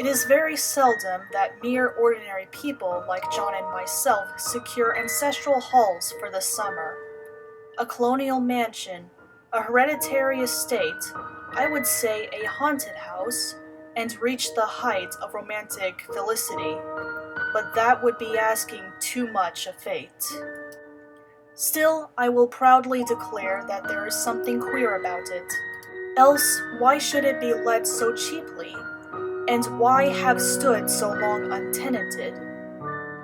It is very seldom that mere ordinary people like John and myself secure ancestral halls for the summer. A colonial mansion, a hereditary estate, I would say a haunted house, and reach the height of romantic felicity, but that would be asking too much of fate. Still, I will proudly declare that there is something queer about it. Else, why should it be let so cheaply? And why have stood so long untenanted?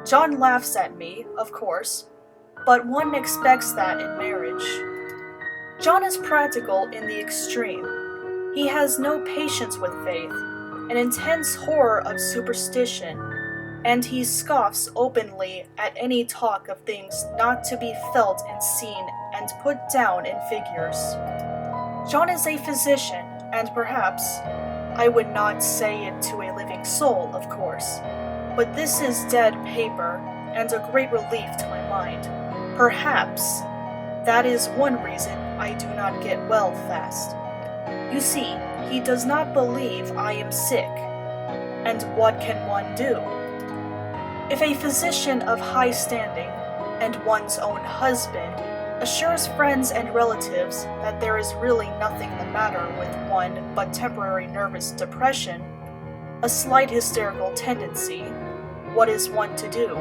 John laughs at me, of course, but one expects that in marriage. John is practical in the extreme. He has no patience with faith, an intense horror of superstition, and he scoffs openly at any talk of things not to be felt and seen and put down in figures. John is a physician, and perhaps, I would not say it to a living soul, of course, but this is dead paper, and a great relief to my mind. Perhaps that is one reason I do not get well fast. You see, he does not believe I am sick, and what can one do? If a physician of high standing, and one's own husband, assures friends and relatives that there is really nothing the matter with one but temporary nervous depression, a slight hysterical tendency, what is one to do?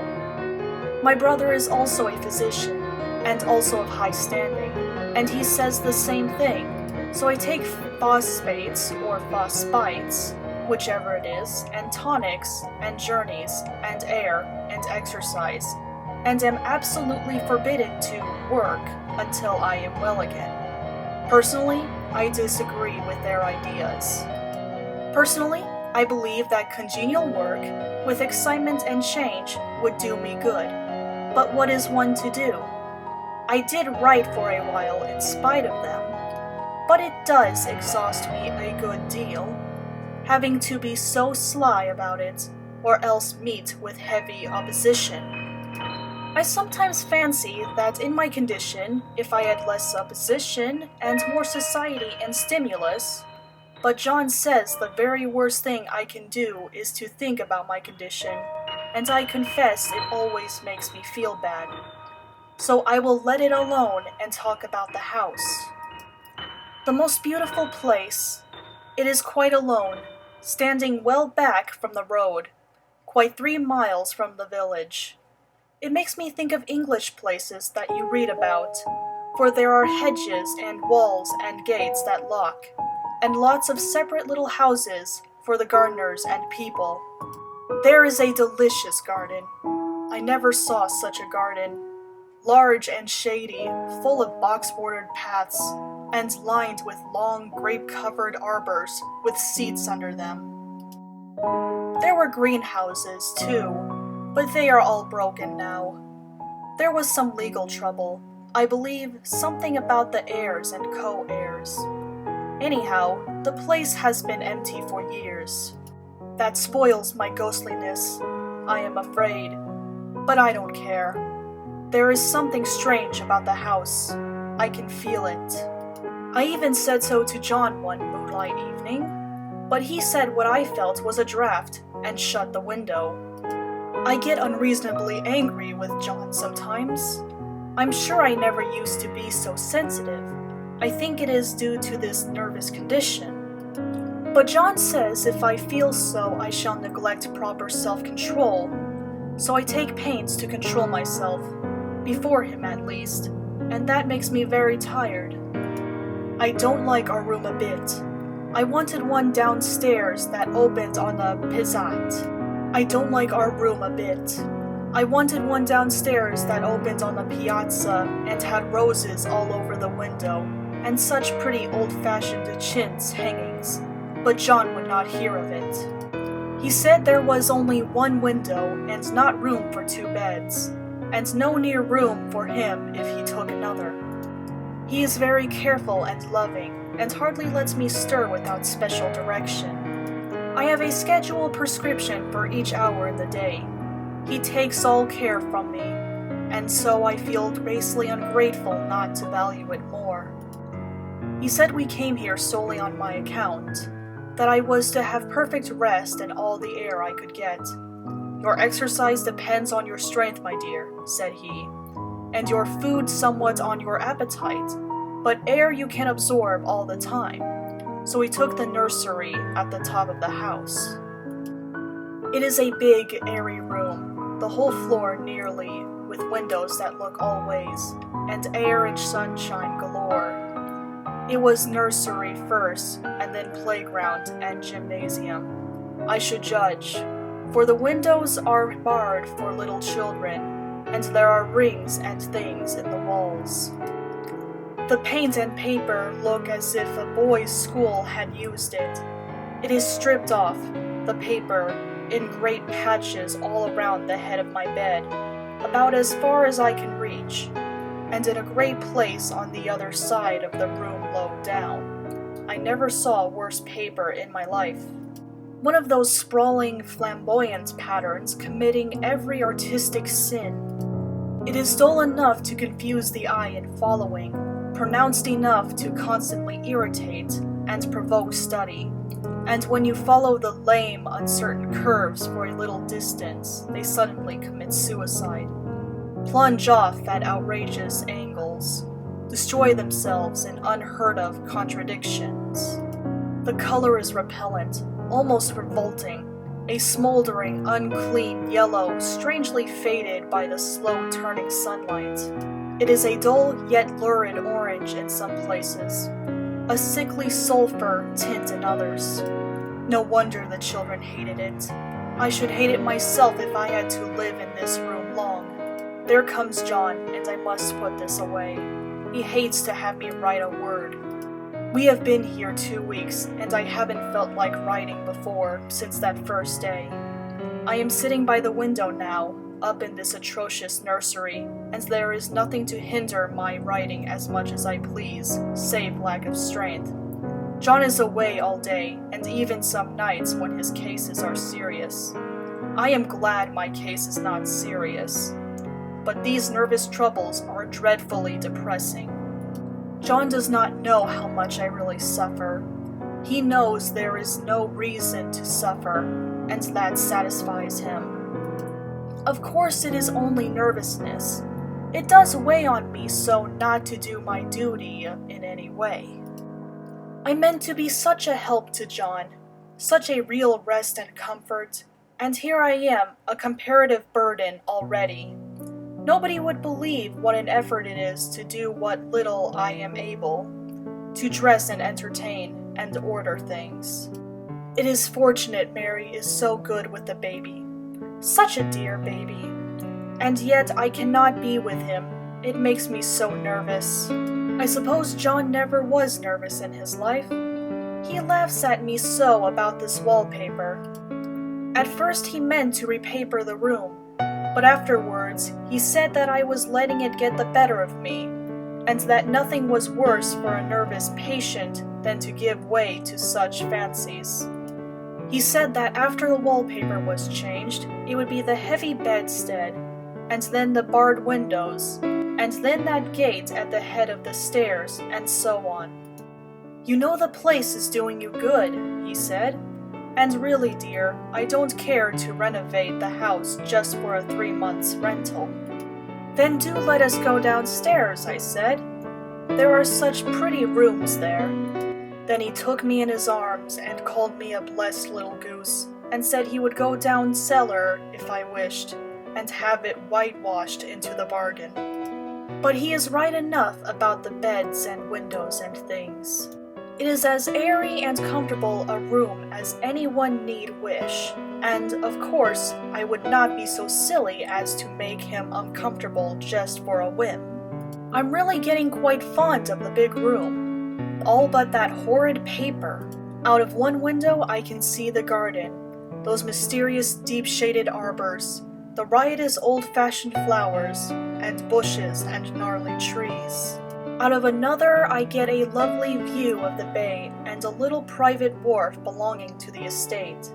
My brother is also a physician, and also of high standing, and he says the same thing, so I take phosphates or phospites, whichever it is, and tonics, and journeys, and air, and exercise, and am absolutely forbidden to work until I am well again. Personally, I disagree with their ideas. Personally, I believe that congenial work, with excitement and change, would do me good. But what is one to do? I did write for a while in spite of them, but it does exhaust me a good deal, having to be so sly about it, or else meet with heavy opposition. I sometimes fancy that in my condition, if I had less opposition and more society and stimulus, but John says the very worst thing I can do is to think about my condition, and I confess it always makes me feel bad. So I will let it alone and talk about the house. The most beautiful place. It is quite alone, standing well back from the road, quite 3 miles from the village. It makes me think of English places that you read about, for there are hedges and walls and gates that lock, and lots of separate little houses for the gardeners and people. There is a delicious garden. I never saw such a garden. Large and shady, full of box-bordered paths, and lined with long grape-covered arbors with seats under them. There were greenhouses, too, but they are all broken now. There was some legal trouble, I believe something about the heirs and co-heirs. Anyhow, the place has been empty for years. That spoils my ghostliness, I am afraid, but I don't care. There is something strange about the house. I can feel it. I even said so to John one moonlight evening, but he said what I felt was a draft and shut the window. I get unreasonably angry with John sometimes. I'm sure I never used to be so sensitive. I think it is due to this nervous condition. But John says if I feel so, I shall neglect proper self-control, so I take pains to control myself, before him at least, and that makes me very tired. I don't like our room a bit. I wanted one downstairs that opened on the pizzat. I don't like our room a bit. I wanted one downstairs that opened on the piazza and had roses all over the window, and such pretty old-fashioned chintz hangings, but John would not hear of it. He said there was only one window and not room for 2 beds, and no near room for him if he took another. He is very careful and loving, and hardly lets me stir without special direction. I have a scheduled prescription for each hour in the day. He takes all care from me, and so I feel basely ungrateful not to value it more. He said we came here solely on my account, that I was to have perfect rest and all the air I could get. "Your exercise depends on your strength, my dear," said he, "and your food somewhat on your appetite, but air you can absorb all the time." So we took the nursery at the top of the house. It is a big, airy room, the whole floor nearly, with windows that look all ways, and air and sunshine galore. It was nursery first, and then playground and gymnasium, I should judge, for the windows are barred for little children, and there are rings and things in the walls. The paint and paper look as if a boys' school had used it. It is stripped off, the paper, in great patches all around the head of my bed, about as far as I can reach, and in a great place on the other side of the room low down. I never saw worse paper in my life. One of those sprawling, flamboyant patterns committing every artistic sin. It is dull enough to confuse the eye in following, pronounced enough to constantly irritate and provoke study. And when you follow the lame, uncertain curves for a little distance, they suddenly commit suicide, plunge off at outrageous angles, destroy themselves in unheard-of contradictions. The color is repellent, almost revolting, a smoldering, unclean yellow, strangely faded by the slow-turning sunlight. It is a dull yet lurid orange in some places, a sickly sulfur tint in others. No wonder the children hated it. I should hate it myself if I had to live in this room long. There comes John, and I must put this away. He hates to have me write a word. We have been here 2 weeks, and I haven't felt like writing before since that first day. I am sitting by the window now, up in this atrocious nursery, and there is nothing to hinder my writing as much as I please, save lack of strength. John is away all day, and even some nights when his cases are serious. I am glad my case is not serious, but these nervous troubles are dreadfully depressing. John does not know how much I really suffer. He knows there is no reason to suffer, and that satisfies him. Of course it is only nervousness. It does weigh on me so not to do my duty in any way. I meant to be such a help to John, such a real rest and comfort, and here I am, a comparative burden already. Nobody would believe what an effort it is to do what little I am able, to dress and entertain and order things. It is fortunate Mary is so good with the baby. Such a dear baby. And yet I cannot be with him. It makes me so nervous. I suppose John never was nervous in his life. He laughs at me so about this wallpaper. At first he meant to repaper the room, but afterwards he said that I was letting it get the better of me, and that nothing was worse for a nervous patient than to give way to such fancies. He said that after the wallpaper was changed, it would be the heavy bedstead, and then the barred windows, and then that gate at the head of the stairs, and so on. "You know the place is doing you good," he said. "And really, dear, I don't care to renovate the house just for a 3 months' rental." "Then do let us go downstairs," I said. "There are such pretty rooms there." Then he took me in his arms and called me a blessed little goose, and said he would go down cellar if I wished, and have it whitewashed into the bargain. But he is right enough about the beds and windows and things. It is as airy and comfortable a room as anyone need wish, and, of course, I would not be so silly as to make him uncomfortable just for a whim. I'm really getting quite fond of the big room, all but that horrid paper. Out of one window I can see the garden, those mysterious deep-shaded arbors, the riotous old-fashioned flowers, and bushes and gnarly trees. Out of another I get a lovely view of the bay and a little private wharf belonging to the estate.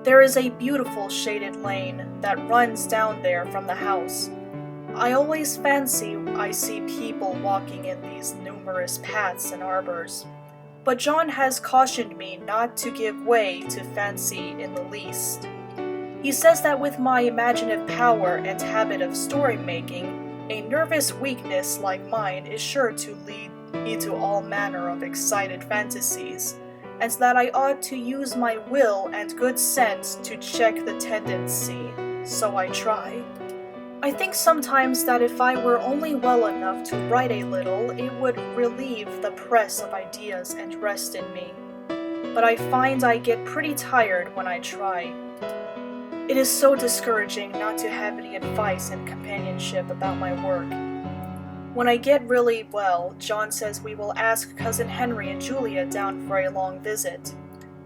There is a beautiful shaded lane that runs down there from the house. I always fancy I see people walking in these numerous paths and arbors. but John has cautioned me not to give way to fancy in the least. He says that with my imaginative power and habit of story making, a nervous weakness like mine is sure to lead me to all manner of excited fantasies, and that I ought to use my will and good sense to check the tendency, so I try. I think sometimes that if I were only well enough to write a little, it would relieve the press of ideas and rest in me. But I find I get pretty tired when I try. It is so discouraging not to have any advice and companionship about my work. When I get really well, John says we will ask Cousin Henry and Julia down for a long visit.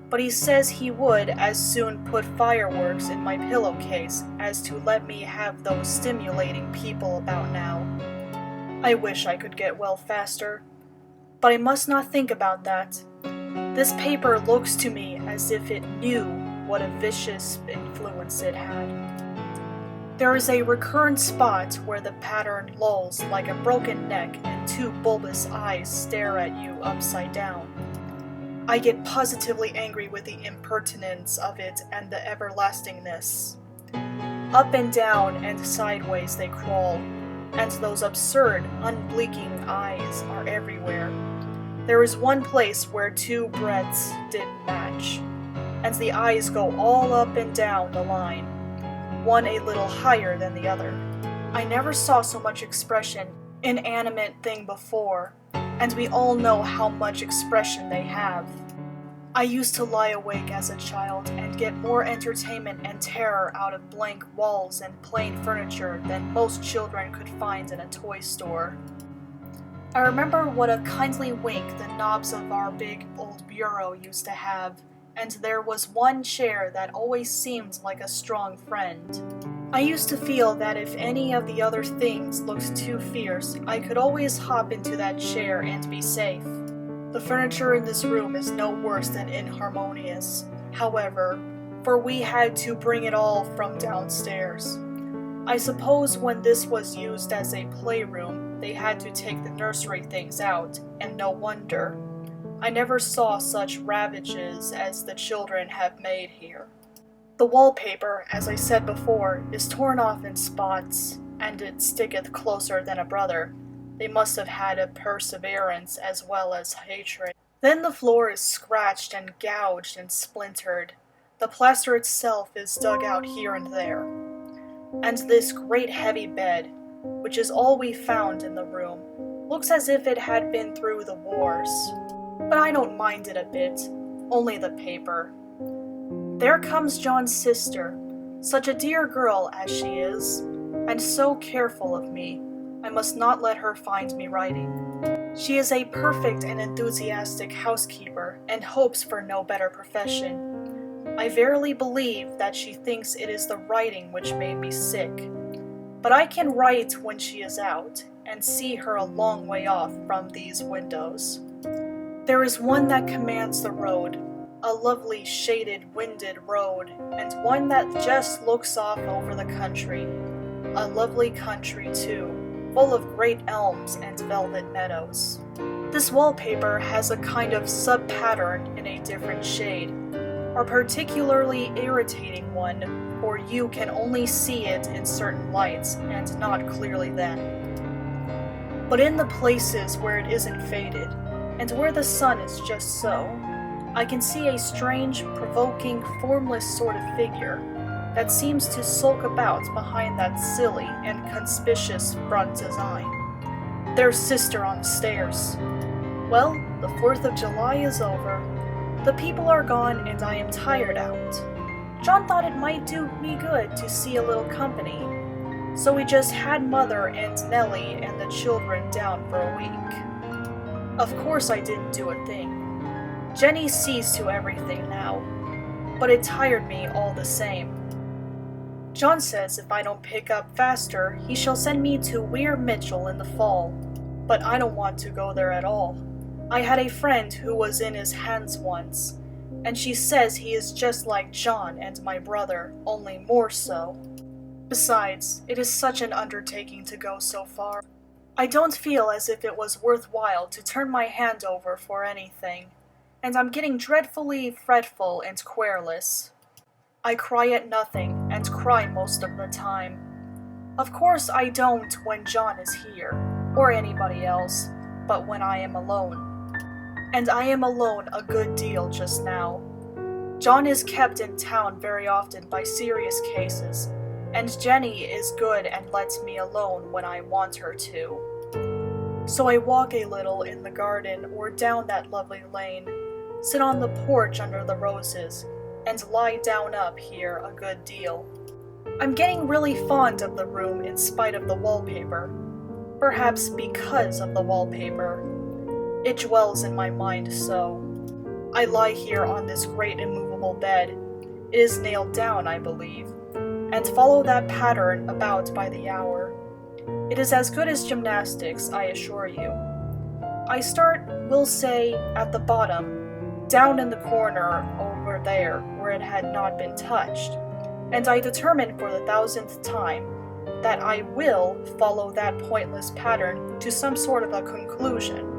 But he says he would as soon put fireworks in my pillowcase as to let me have those stimulating people about now. I wish I could get well faster. But I must not think about that. This paper looks to me as if it knew what a vicious influence it had. There is a recurrent spot where the pattern lolls like a broken neck and two bulbous eyes stare at you upside down. I get positively angry with the impertinence of it and the everlastingness. Up and down and sideways they crawl, and those absurd, unblinking eyes are everywhere. There is one place where two breadths didn't match, and the eyes go all up and down the line, one a little higher than the other. I never saw so much expression in an animate thing before, and we all know how much expression they have. I used to lie awake as a child and get more entertainment and terror out of blank walls and plain furniture than most children could find in a toy store. I remember what a kindly wink the knobs of our big old bureau used to have, and there was one chair that always seemed like a strong friend. I used to feel that if any of the other things looked too fierce, I could always hop into that chair and be safe. The furniture in this room is no worse than inharmonious, however, for we had to bring it all from downstairs. I suppose when this was used as a playroom, they had to take the nursery things out, and no wonder. I never saw such ravages as the children have made here. The wallpaper, as I said before, is torn off in spots, and it sticketh closer than a brother. They must have had a perseverance as well as hatred. Then the floor is scratched and gouged and splintered. The plaster itself is dug out here and there. And this great heavy bed, which is all we found in the room, looks as if it had been through the wars. But I don't mind it a bit, only the paper. There comes John's sister, such a dear girl as she is, and so careful of me. I must not let her find me writing. She is a perfect and enthusiastic housekeeper, and hopes for no better profession. I verily believe that she thinks it is the writing which made me sick. But I can write when she is out, and see her a long way off from these windows. There is one that commands the road, a lovely shaded, winded road, and one that just looks off over the country. A lovely country, too, full of great elms and velvet meadows. This wallpaper has a kind of sub-pattern in a different shade, a particularly irritating one, for you can only see it in certain lights and not clearly then. But in the places where it isn't faded, and where the sun is just so, I can see a strange, provoking, formless sort of figure that seems to sulk about behind that silly and conspicuous front design. There's Sister on the stairs. Well, the 4th of July is over. The people are gone and I am tired out. John thought it might do me good to see a little company, so we just had Mother and Nellie and the children down for a week. Of course I didn't do a thing. Jenny sees to everything now, but it tired me all the same. John says if I don't pick up faster, he shall send me to Weir Mitchell in the fall, but I don't want to go there at all. I had a friend who was in his hands once, and she says he is just like John and my brother, only more so. Besides, it is such an undertaking to go so far. I don't feel as if it was worthwhile to turn my hand over for anything. and I'm getting dreadfully fretful and querulous. I cry at nothing, and cry most of the time. Of course I don't when John is here, or anybody else, but when I am alone. And I am alone a good deal just now. John is kept in town very often by serious cases, and Jenny is good and lets me alone when I want her to. So I walk a little in the garden or down that lovely lane, sit on the porch under the roses, and lie down up here a good deal. I'm getting really fond of the room in spite of the wallpaper. Perhaps because of the wallpaper. It dwells in my mind so. I lie here on this great immovable bed. It is nailed down, I believe, and follow that pattern about by the hour. It is as good as gymnastics, I assure you. I start, we'll say, at the bottom, down in the corner over there where it had not been touched, and I determine for the 1000th time that I will follow that pointless pattern to some sort of a conclusion.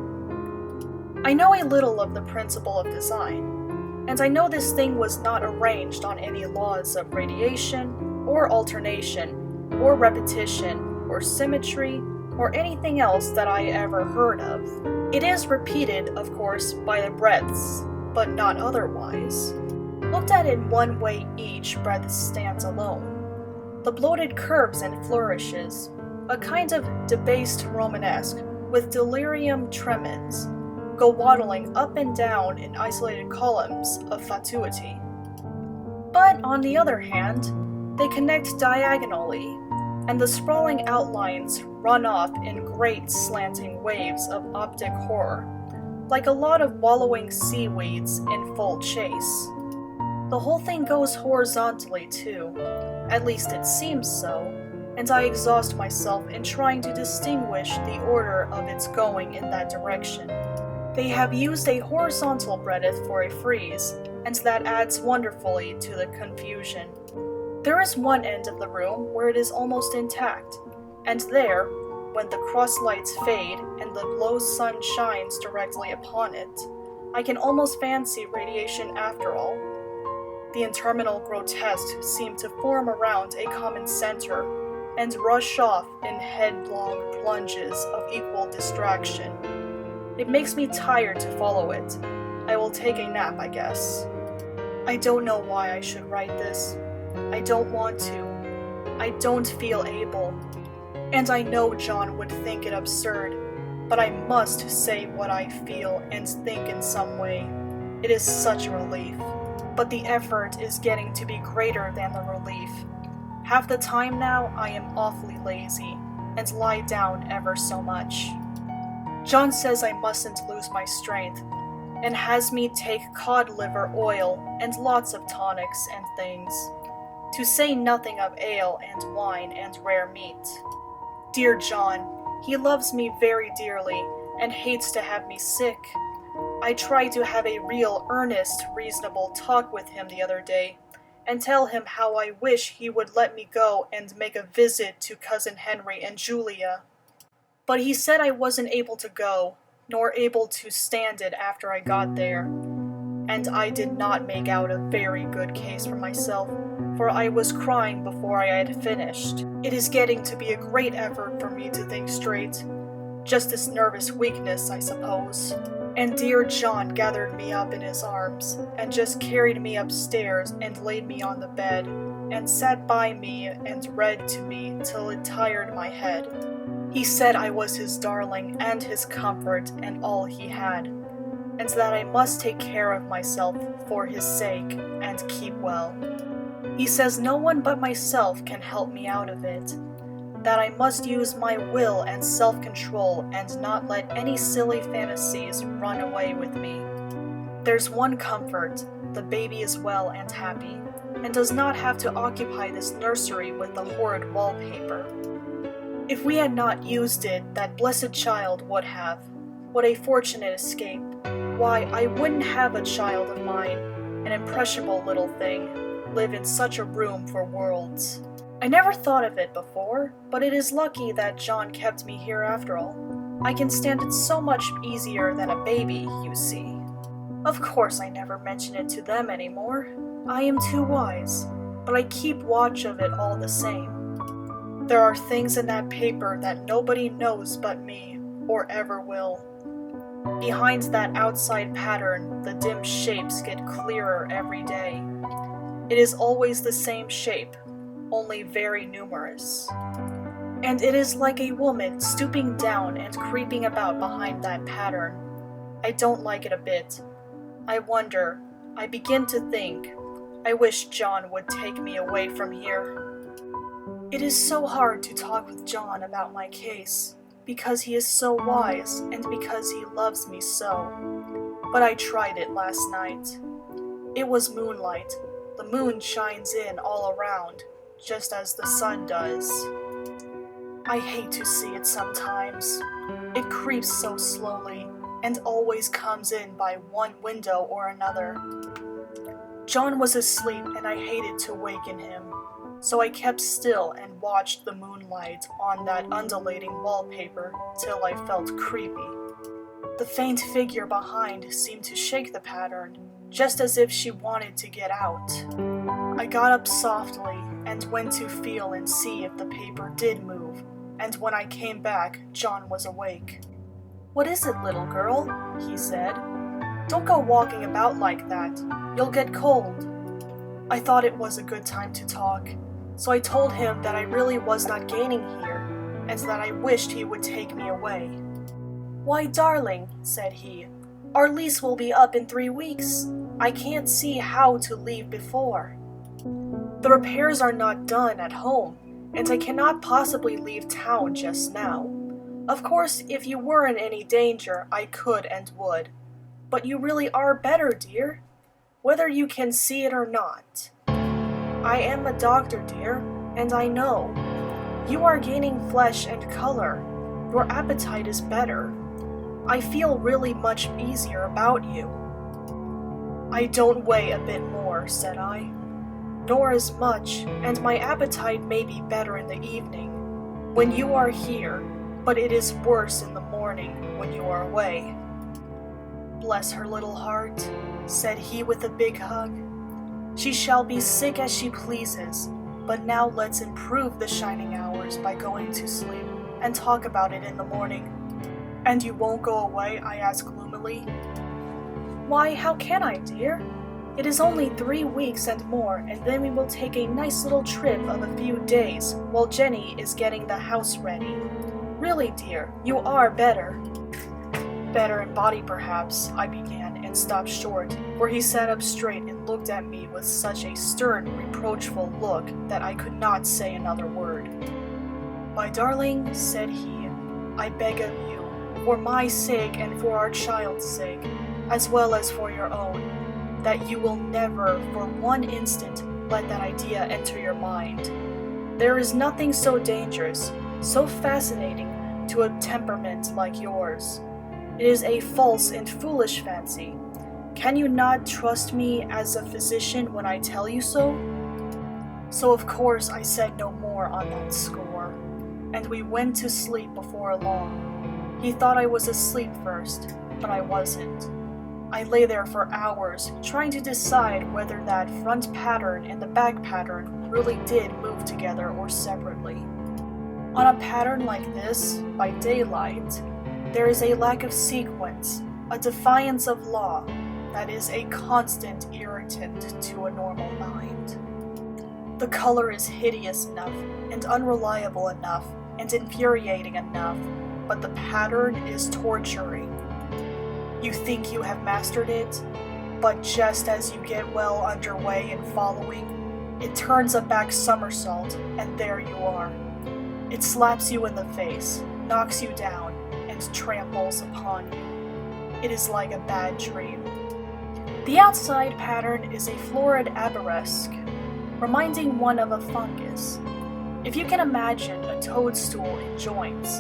I know a little of the principle of design, and I know this thing was not arranged on any laws of radiation, or alternation, or repetition, or symmetry, or anything else that I ever heard of. It is repeated, of course, by the breadths, but not otherwise. Looked at in one way each breadth stands alone. The bloated curves and flourishes, a kind of debased Romanesque, with delirium tremens, go waddling up and down in isolated columns of fatuity. But on the other hand, they connect diagonally, and the sprawling outlines run off in great slanting waves of optic horror, like a lot of wallowing seaweeds in full chase. The whole thing goes horizontally too, at least it seems so, and I exhaust myself in trying to distinguish the order of its going in that direction. They have used a horizontal breadth for a frieze, and that adds wonderfully to the confusion. There is one end of the room where it is almost intact, and there, when the cross lights fade and the low sun shines directly upon it, I can almost fancy radiation after all. The interminable grotesques seem to form around a common center and rush off in headlong plunges of equal distraction. It makes me tired to follow it. I will take a nap, I guess. I don't know why I should write this. I don't want to. I don't feel able. And I know John would think it absurd, but I must say what I feel and think in some way. It is such a relief. But the effort is getting to be greater than the relief. Half the time now I am awfully lazy, and lie down ever so much. John says I mustn't lose my strength, and has me take cod liver oil and lots of tonics and things, to say nothing of ale and wine and rare meat. Dear John, he loves me very dearly, and hates to have me sick. I tried to have a real, earnest, reasonable talk with him the other day, and tell him how I wish he would let me go and make a visit to Cousin Henry and Julia. But he said I wasn't able to go, nor able to stand it after I got there, and I did not make out a very good case for myself, for I was crying before I had finished. It is getting to be a great effort for me to think straight. Just this nervous weakness, I suppose. And dear John gathered me up in his arms, and just carried me upstairs and laid me on the bed, and sat by me and read to me till it tired my head. He said I was his darling and his comfort and all he had, and that I must take care of myself for his sake and keep well. He says no one but myself can help me out of it, that I must use my will and self-control and not let any silly fantasies run away with me. There's one comfort, the baby is well and happy, and does not have to occupy this nursery with the horrid wallpaper. If we had not used it, that blessed child would have. What a fortunate escape. Why, I wouldn't have a child of mine, an impressionable little thing, live in such a room for worlds. I never thought of it before, but it is lucky that John kept me here after all. I can stand it so much easier than a baby, you see. Of course I never mention it to them anymore. I am too wise, but I keep watch of it all the same. There are things in that paper that nobody knows but me, or ever will. Behind that outside pattern, the dim shapes get clearer every day. It is always the same shape, only very numerous. And it is like a woman stooping down and creeping about behind that pattern. I don't like it a bit. I wonder, I begin to think, I wish John would take me away from here. It is so hard to talk with John about my case, because he is so wise and because he loves me so. But I tried it last night. It was moonlight. The moon shines in all around, just as the sun does. I hate to see it sometimes. It creeps so slowly, and always comes in by one window or another. John was asleep and I hated to waken him, so I kept still and watched the moonlight on that undulating wallpaper till I felt creepy. The faint figure behind seemed to shake the pattern, just as if she wanted to get out. I got up softly and went to feel and see if the paper did move, and when I came back, John was awake. "What is it, little girl?" he said. "Don't go walking about like that. You'll get cold." I thought it was a good time to talk, so I told him that I really was not gaining here, and that I wished he would take me away. "Why, darling," said he, "our lease will be up in 3 weeks. I can't see how to leave before. The repairs are not done at home, and I cannot possibly leave town just now. Of course, if you were in any danger, I could and would. But you really are better, dear, whether you can see it or not. I am a doctor, dear, and I know. You are gaining flesh and color. Your appetite is better. I feel really much easier about you." "I don't weigh a bit more," said I. "Nor as much, and my appetite may be better in the evening, when you are here, but it is worse in the morning when you are away." "Bless her little heart," said he with a big hug. "She shall be sick as she pleases, but now let's improve the shining hours by going to sleep and talk about it in the morning." "And you won't go away?" I asked gloomily. "Why, how can I, dear? It is only 3 weeks and more, and then we will take a nice little trip of a few days while Jenny is getting the house ready. Really, dear, you are better." "Better in body, perhaps," I began, and stopped short, for he sat up straight and looked at me with such a stern, reproachful look that I could not say another word. "My darling," said he, "I beg of you, for my sake and for our child's sake, as well as for your own, that you will never for one instant let that idea enter your mind. There is nothing so dangerous, so fascinating to a temperament like yours. It is a false and foolish fancy. Can you not trust me as a physician when I tell you so?" So of course I said no more on that score, and we went to sleep before long. He thought I was asleep first, but I wasn't. I lay there for hours trying to decide whether that front pattern and the back pattern really did move together or separately. On a pattern like this, by daylight, there is a lack of sequence, a defiance of law, that is a constant irritant to a normal mind. The color is hideous enough, and unreliable enough, and infuriating enough, but the pattern is torturing. You think you have mastered it, but just as you get well underway in following, it turns a back somersault, and there you are. It slaps you in the face, knocks you down, and tramples upon you. It is like a bad dream. The outside pattern is a florid arabesque, reminding one of a fungus. If you can imagine a toadstool in joints,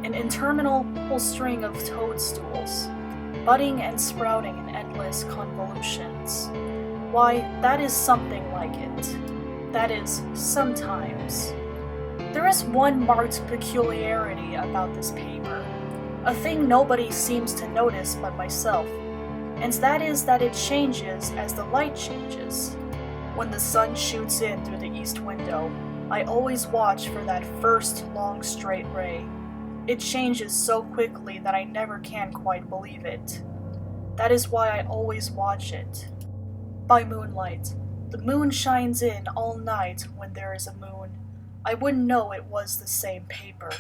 an interminable string of toadstools, budding and sprouting in endless convolutions, why, that is something like it. That is, sometimes. There is one marked peculiarity about this paper, a thing nobody seems to notice but myself. and that is that it changes as the light changes. When the sun shoots in through the east window, I always watch for that first long straight ray. It changes so quickly that I never can quite believe it. That is why I always watch it. By moonlight. The moon shines in all night when there is a moon. I wouldn't know it was the same paper.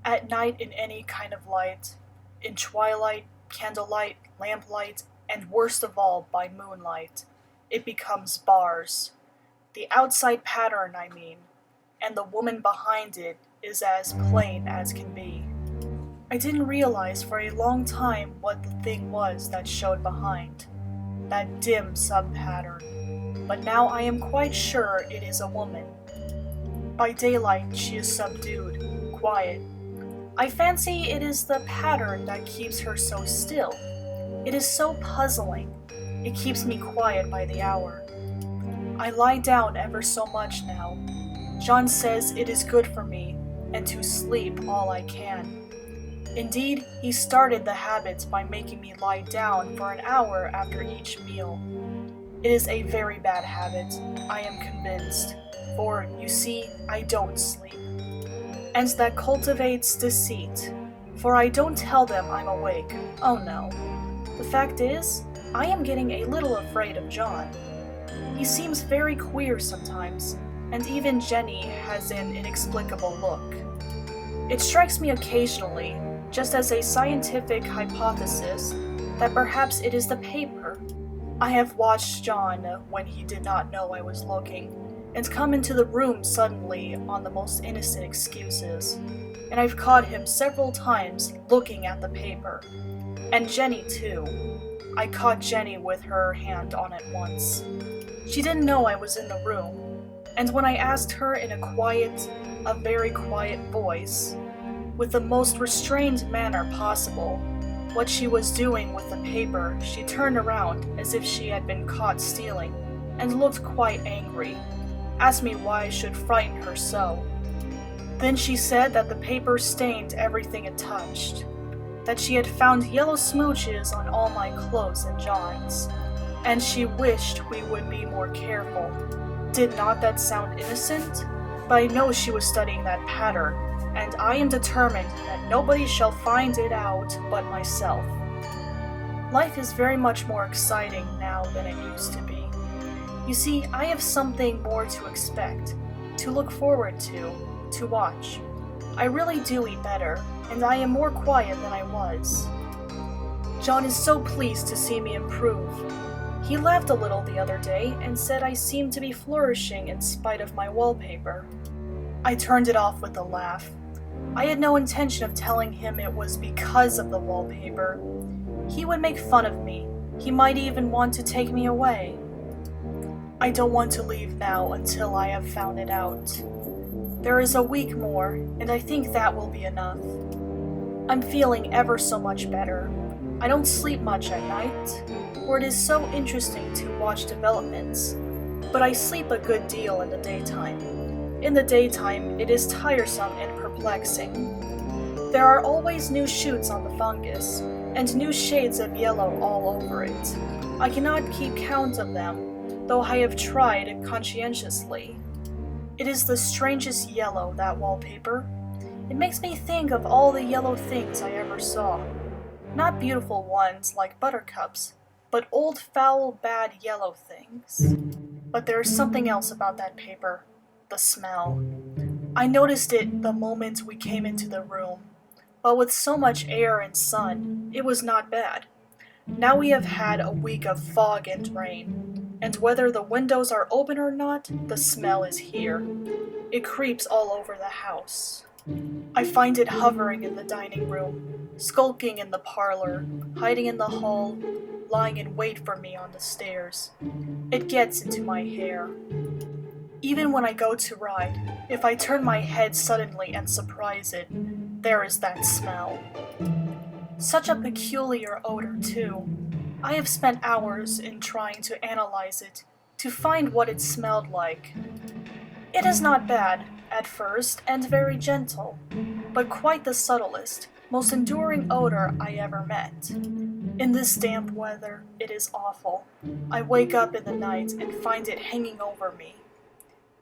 At night in any kind of light, in twilight, candlelight, lamplight, and worst of all by moonlight, it becomes bars. The outside pattern, I mean, and the woman behind it is as plain as can be. I didn't realize for a long time what the thing was that showed behind, that dim sub-pattern, but now I am quite sure it is a woman. By daylight she is subdued, quiet. I fancy it is the pattern that keeps her so still. It is so puzzling. It keeps me quiet by the hour. I lie down ever so much now. John says it is good for me, and to sleep all I can. Indeed, he started the habit by making me lie down for an hour after each meal. It is a very bad habit, I am convinced, for, you see, I don't sleep. And that cultivates deceit, for I don't tell them I'm awake, oh no. The fact is, I am getting a little afraid of John. He seems very queer sometimes, and even Jenny has an inexplicable look. It strikes me occasionally, just as a scientific hypothesis, that perhaps it is the paper. I have watched John when he did not know I was looking, and come into the room suddenly on the most innocent excuses, and I've caught him several times looking at the paper. And Jenny too. I caught Jenny with her hand on it once. She didn't know I was in the room, and when I asked her in a very quiet voice, with the most restrained manner possible, what she was doing with the paper, she turned around as if she had been caught stealing, and looked quite angry, asked me why I should frighten her so. Then she said that the paper stained everything it touched, that she had found yellow smooches on all my clothes and John's, and she wished we would be more careful. Did not that sound innocent? But I know she was studying that pattern, and I am determined that nobody shall find it out but myself. Life is very much more exciting now than it used to be. You see, I have something more to expect, to look forward to watch. I really do eat better, and I am more quiet than I was. John is so pleased to see me improve. He laughed a little the other day and said I seemed to be flourishing in spite of my wallpaper. I turned it off with a laugh. I had no intention of telling him it was because of the wallpaper. He would make fun of me. He might even want to take me away. I don't want to leave now until I have found it out. There is a week more, and I think that will be enough. I'm feeling ever so much better. I don't sleep much at night, for it is so interesting to watch developments, but I sleep a good deal in the daytime. In the daytime, it is tiresome and perplexing. There are always new shoots on the fungus, and new shades of yellow all over it. I cannot keep count of them, though I have tried conscientiously. It is the strangest yellow, that wallpaper. It makes me think of all the yellow things I ever saw. Not beautiful ones like buttercups, but old, foul, bad yellow things. But there is something else about that paper. The smell. I noticed it the moment we came into the room, but with so much air and sun, it was not bad. Now we have had a week of fog and rain, and whether the windows are open or not, the smell is here. It creeps all over the house. I find it hovering in the dining room, skulking in the parlor, hiding in the hall, lying in wait for me on the stairs. It gets into my hair. Even when I go to ride, if I turn my head suddenly and surprise it, there is that smell. Such a peculiar odor, too. I have spent hours in trying to analyze it, to find what it smelled like. It is not bad, at first, and very gentle, but quite the subtlest, most enduring odor I ever met. In this damp weather, it is awful. I wake up in the night and find it hanging over me.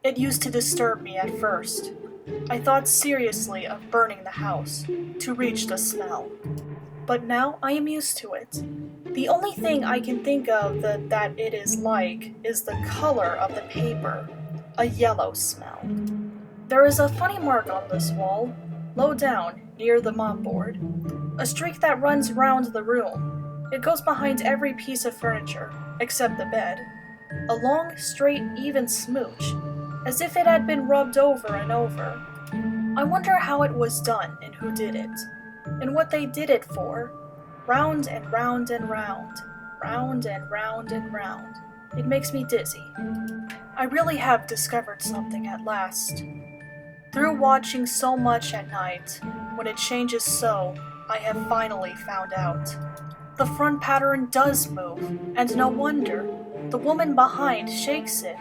It used to disturb me at first. I thought seriously of burning the house, to reach the smell. But now I am used to it. The only thing I can think of that it is like is the color of the paper, a yellow smell. There is a funny mark on this wall, low down, near the mopboard. A streak that runs round the room. It goes behind every piece of furniture, except the bed. A long, straight, even smooch, as if it had been rubbed over and over. I wonder how it was done and who did it, and what they did it for. Round and round and round, round and round and round. It makes me dizzy. I really have discovered something at last. Through watching so much at night, when it changes so, I have finally found out. The front pattern does move, and no wonder. The woman behind shakes it.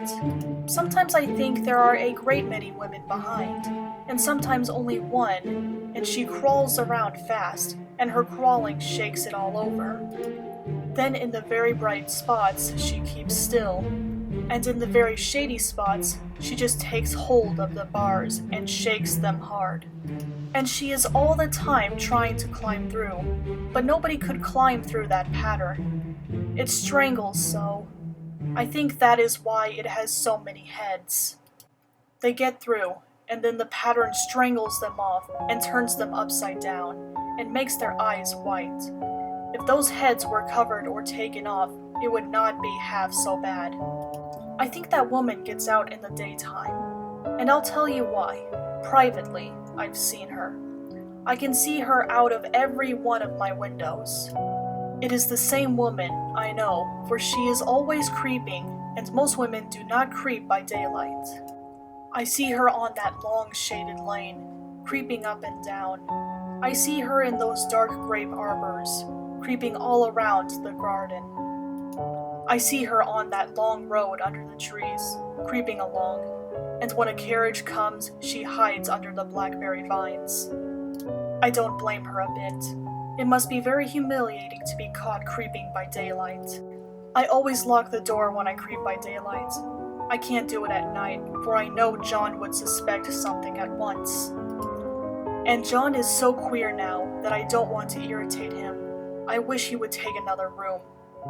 Sometimes I think there are a great many women behind, and sometimes only one, and she crawls around fast, and her crawling shakes it all over. Then in the very bright spots, she keeps still, and in the very shady spots, she just takes hold of the bars and shakes them hard. And she is all the time trying to climb through, but nobody could climb through that pattern. It strangles so. I think that is why it has so many heads. They get through, and then the pattern strangles them off and turns them upside down, and makes their eyes white. If those heads were covered or taken off, it would not be half so bad. I think that woman gets out in the daytime, and I'll tell you why. Privately, I've seen her. I can see her out of every one of my windows. It is the same woman, I know, for she is always creeping, and most women do not creep by daylight. I see her on that long shaded lane, creeping up and down. I see her in those dark grape arbors, creeping all around the garden. I see her on that long road under the trees, creeping along, and when a carriage comes, she hides under the blackberry vines. I don't blame her a bit. It must be very humiliating to be caught creeping by daylight. I always lock the door when I creep by daylight. I can't do it at night, for I know John would suspect something at once. And John is so queer now that I don't want to irritate him. I wish he would take another room.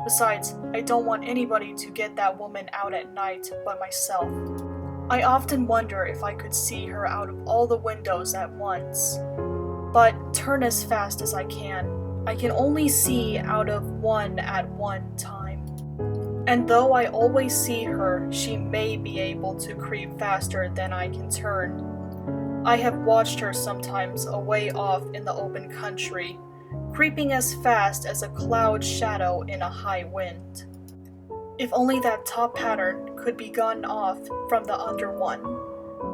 Besides, I don't want anybody to get that woman out at night but myself. I often wonder if I could see her out of all the windows at once. But turn as fast as I can only see out of one at one time. And though I always see her, she may be able to creep faster than I can turn. I have watched her sometimes away off in the open country, creeping as fast as a cloud shadow in a high wind. If only that top pattern could be gotten off from the under one.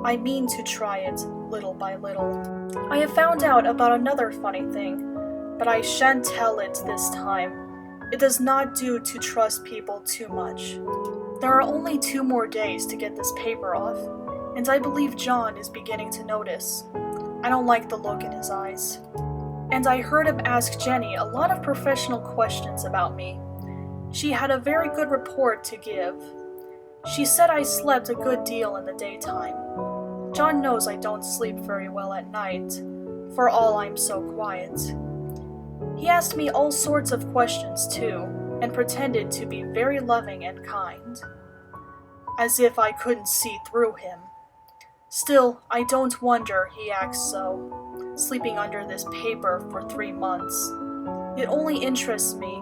I mean to try it, little by little. I have found out about another funny thing, but I shan't tell it this time. It does not do to trust people too much. There are only 2 more days to get this paper off, and I believe John is beginning to notice. I don't like the look in his eyes. And I heard him ask Jenny a lot of professional questions about me. She had a very good report to give. She said I slept a good deal in the daytime. John knows I don't sleep very well at night, for all I'm so quiet. He asked me all sorts of questions too, and pretended to be very loving and kind. As if I couldn't see through him. Still, I don't wonder he acts so, sleeping under this paper for 3 months. It only interests me,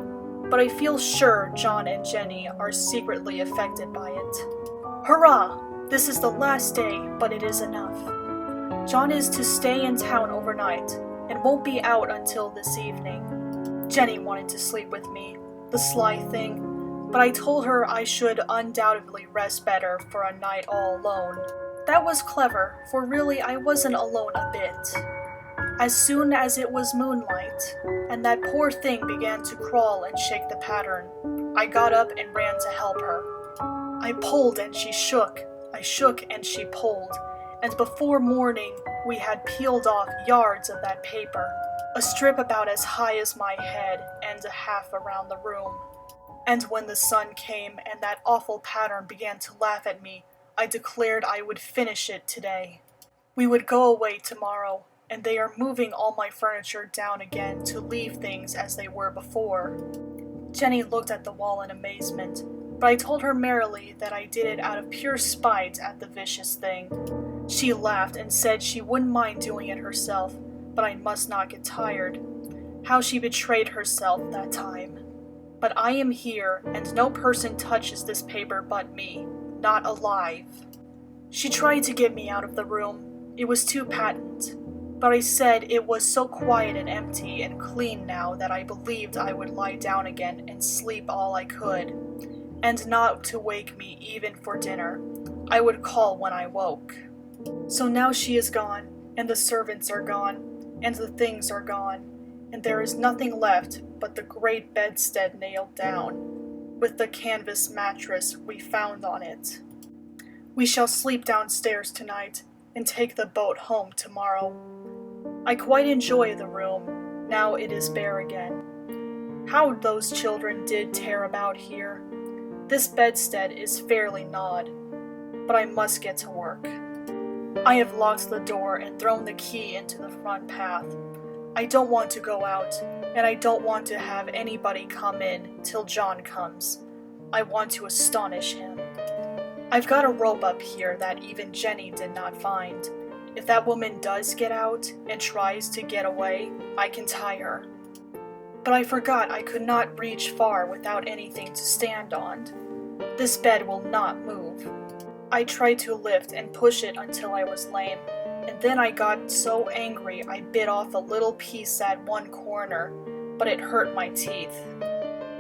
but I feel sure John and Jenny are secretly affected by it. Hurrah! This is the last day, but it is enough. John is to stay in town overnight, and won't be out until this evening. Jenny wanted to sleep with me, the sly thing, but I told her I should undoubtedly rest better for a night all alone. That was clever, for really I wasn't alone a bit. As soon as it was moonlight, and that poor thing began to crawl and shake the pattern, I got up and ran to help her. I pulled and she shook, I shook and she pulled, and before morning we had peeled off yards of that paper. a strip about as high as my head and a half around the room. And when the sun came and that awful pattern began to laugh at me, I declared I would finish it today. We would go away tomorrow, and they are moving all my furniture down again to leave things as they were before. Jenny looked at the wall in amazement, but I told her merrily that I did it out of pure spite at the vicious thing. She laughed and said she wouldn't mind doing it herself, but I must not get tired. How she betrayed herself that time. But I am here, and no person touches this paper but me, not alive. She tried to get me out of the room. It was too patent. But I said it was so quiet and empty and clean now that I believed I would lie down again and sleep all I could, and not to wake me even for dinner. I would call when I woke. So now she is gone, and the servants are gone, and the things are gone, and there is nothing left but the great bedstead nailed down, with the canvas mattress we found on it. We shall sleep downstairs tonight, and take the boat home tomorrow. I quite enjoy the room, now it is bare again. How those children did tear about here. This bedstead is fairly gnawed, but I must get to work. I have locked the door and thrown the key into the front path. I don't want to go out, and I don't want to have anybody come in till John comes. I want to astonish him. I've got a rope up here that even Jenny did not find. If that woman does get out and tries to get away, I can tie her. But I forgot I could not reach far without anything to stand on. This bed will not move. I tried to lift and push it until I was lame, and then I got so angry I bit off a little piece at one corner, but it hurt my teeth.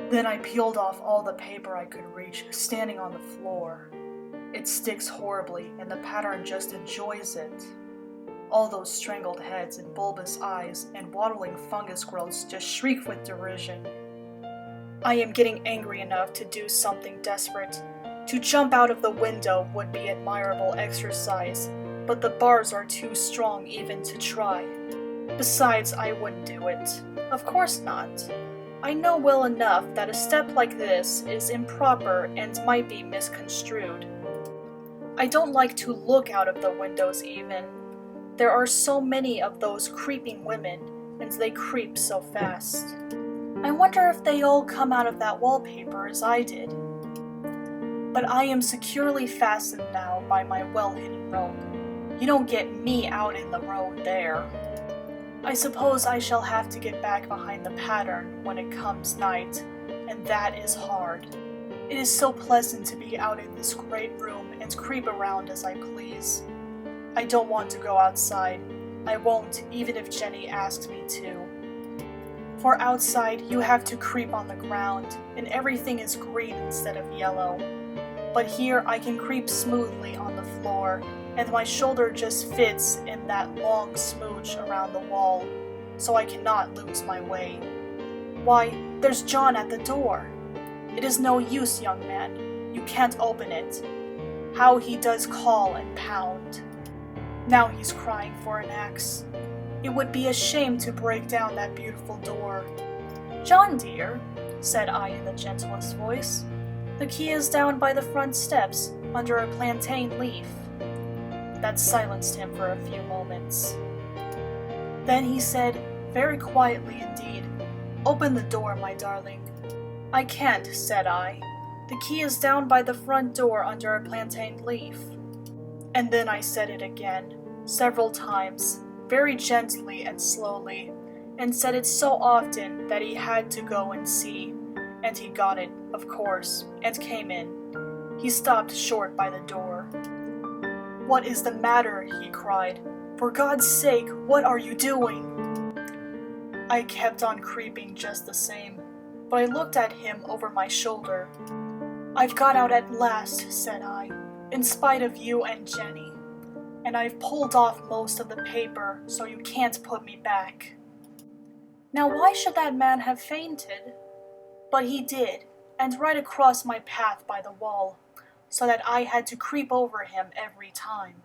Then I peeled off all the paper I could reach, standing on the floor. It sticks horribly, and the pattern just enjoys it. All those strangled heads and bulbous eyes and waddling fungus growths just shriek with derision. I am getting angry enough to do something desperate. To jump out of the window would be admirable exercise, but the bars are too strong even to try. Besides, I wouldn't do it. Of course not. I know well enough that a step like this is improper and might be misconstrued. I don't like to look out of the windows even. There are so many of those creeping women, and they creep so fast. I wonder if they all come out of that wallpaper as I did. But I am securely fastened now by my well-hidden rope. You don't get me out in the road there. I suppose I shall have to get back behind the pattern when it comes night, and that is hard. It is so pleasant to be out in this great room and creep around as I please. I don't want to go outside. I won't, even if Jenny asks me to. For outside, you have to creep on the ground, and everything is green instead of yellow. But here I can creep smoothly on the floor, and my shoulder just fits in that long smooch around the wall, so I cannot lose my way. Why, there's John at the door. It is no use, young man. You can't open it. How he does call and pound. Now he's crying for an axe. It would be a shame to break down that beautiful door. John, dear, said I in the gentlest voice, the key is down by the front steps, under a plantain leaf. That silenced him for a few moments. Then he said, very quietly indeed, open the door, my darling. I can't, said I. The key is down by the front door under a plantain leaf. And then I said it again, several times, very gently and slowly, and said it so often that he had to go and see, and he got it, of course, and came in. He stopped short by the door. What is the matter? He cried. For God's sake, what are you doing? I kept on creeping just the same, but I looked at him over my shoulder. I've got out at last, said I, in spite of you and Jenny, and I've pulled off most of the paper so you can't put me back. Now why should that man have fainted? But he did, and right across my path by the wall, so that I had to creep over him every time.